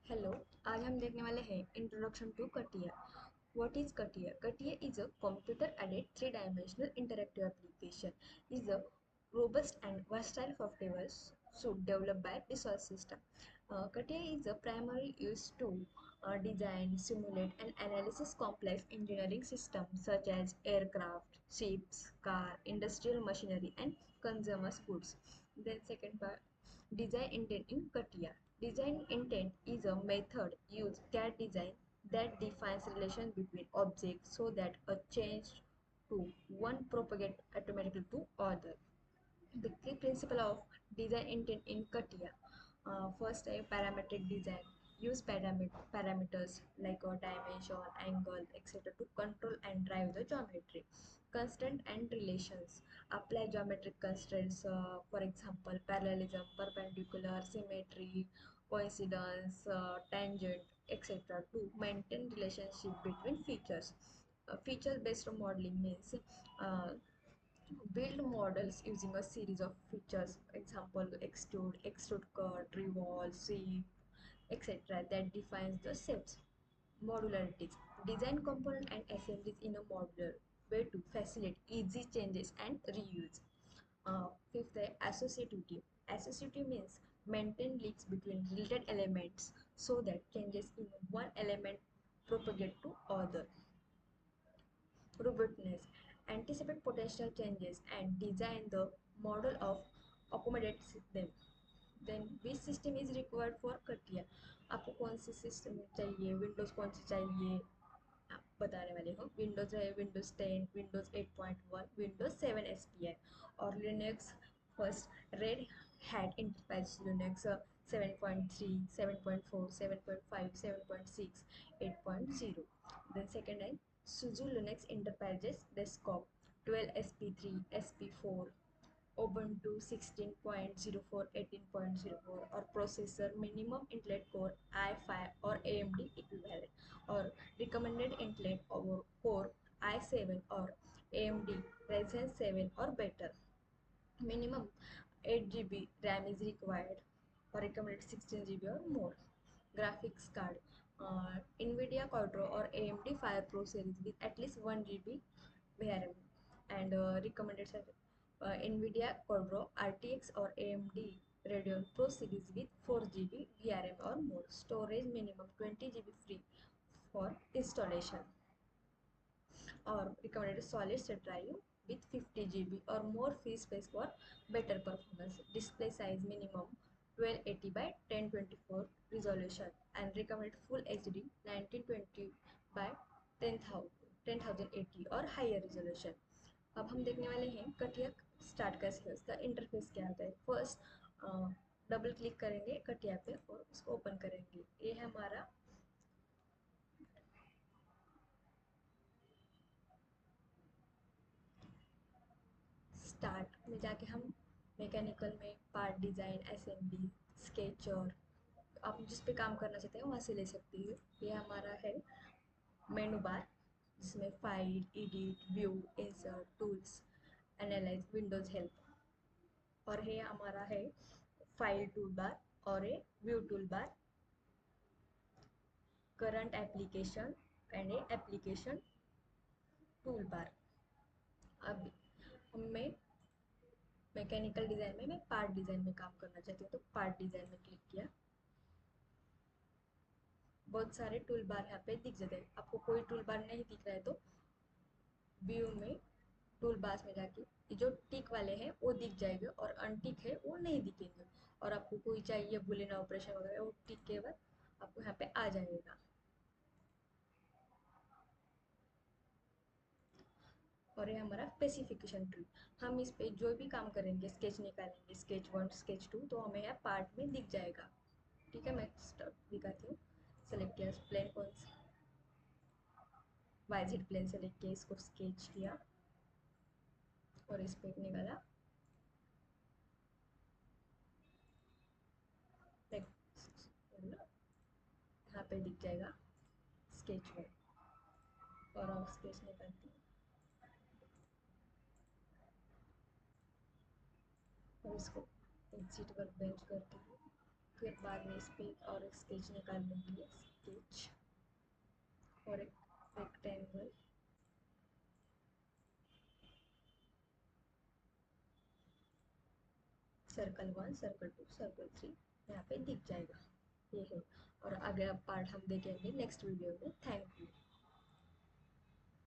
Hello. आज हम देखने वाले हैं इंट्रोडक्शन टू कटिया। व्हाट इज कटिया? कटिया is a computer aided three-dimensional interactive application. Is a robust and versatile software suite developed by Dassault Systèmes. CATIA is a primary used to design, simulate, and analyze complex engineering systems such as aircraft, ships, car, industrial machinery, and consumer goods. Then second part, design intent in CATIA. Design intent is a method used CAD design that defines relation between objects so that a change to one propagate automatically to other. The key principle of design intent in CATIA. First, a parametric design. Use parameters like a dimension, angle, etc. to control and drive the geometry. Constraint and relations. Apply geometric constraints, for example, parallelism, perpendicular, symmetry, coincidence, tangent, etc. to maintain relationship between features. Feature-based modeling means build models using a series of features, example extrude cut, revolve, sweep, etc. that defines the shapes. Modularities. Design component and assemblies in a modular way to facilitate easy changes and reuse. Fifth, associativity. Associative means maintain links between related elements so that changes in one element propagate to other. Robustness. Anticipate potential changes and design the model of accommodate them. Then which system is required for कटिया. आपको कौन सी system चाहिए, Windows कौन सी चाहिए, आप बताने वाले हो. विंडोज़ है विंडोज़ 10, विंडोज़ 8.1, विंडोज़ 7 SPI और Linux. First, red hat enterprise Linux 7.3, 7.4, 7.5, 7.6, 8.0. Then second है Suzu Linux Enterprises Desktop 12 SP3, SP4, Ubuntu 16.04, 18.04 और processor minimum intellect core i5 और AMD इक्विवेलेंट और रिकमेंडेड इंटेलेक्ट कोर i7 और AMD Ryzen 7 और better. Minimum 8 GB RAM is required or recommended 16 GB or more. Graphics card, NVIDIA Quadro or AMD Fire Pro series with at least 1 GB VRM and recommended NVIDIA Quadro RTX or AMD Radeon Pro series with 4 GB VRM or more. Storage minimum 20 GB free for installation or recommended solid state drive with 50 GB or more free space for better performance. Display size minimum 1280 by 1024 resolution and recommended full HD 1920 by 1080 और higher resolution. अब हम देखने वाले हैं कटिया start कैसे है, उसका इंटरफेस क्या होता है. फर्स्ट डबल क्लिक करेंगे कटिया पे और उसको ओपन करेंगे. ये है हमारा स्टार्ट में जाके हम मैकेनिकल में पार्ट डिज़ाइन, असेंबली, स्केच और आप जिस पे काम करना चाहते हैं वहाँ से ले सकती है. ये हमारा है मेनू बार जिसमें file, edit, view, insert, tools, analyse, Windows help और ये हमारा है फाइल टूल बार और ये view tool bar, current application and A application tool bar. अब हमें मैकेनिकल डिज़ाइन में मैं पार्ट डिज़ाइन में काम करना चाहती हूँ तो पार्ट डिज़ाइन में क्लिक किया. बहुत सारे टूल बार यहाँ पे दिख जाते हैं. आपको कोई टूल बार नहीं दिख रहा है तो व्यू में टूल बार्स में जाके जो टिक वाले हैं वो दिख जाएंगे और अनटिक है वो नहीं दिखेंगे. और आपको कोई चाहिए बुलियन ऑपरेशन वगैरह वो टिक के बाद आपको यहाँ पे आ जाएगा. और ये हमारा स्पेसिफिकेशन ट्री. हम इस पे जो भी काम करेंगे, स्केच निकालेंगे, स्केच 1, स्केच 2, तो हमें यहाँ पार्ट में दिख जाएगा. ठीक है, मैं दिखाती हूँ. सेलेक्ट किया प्लेन, कौन सा वाई जेड प्लेन सेलेक्ट किया, इसको स्केच किया और इस पे निकाला. यहाँ पे दिख जाएगा स्केच 1 और अब स्केच निकालती हूँ और इसको एग्जिट वर्क बेंच करती हूँ. फिर बाद में इस पे और स्केच निकालने के लिए स्केच और एक रेक्टेंगल, सर्कल 1, सर्कल 2, सर्कल 3 यहाँ पे दिख जाएगा। ये है, और आगे पार्ट हम देखेंगे नेक्स्ट वीडियो में। Thank you.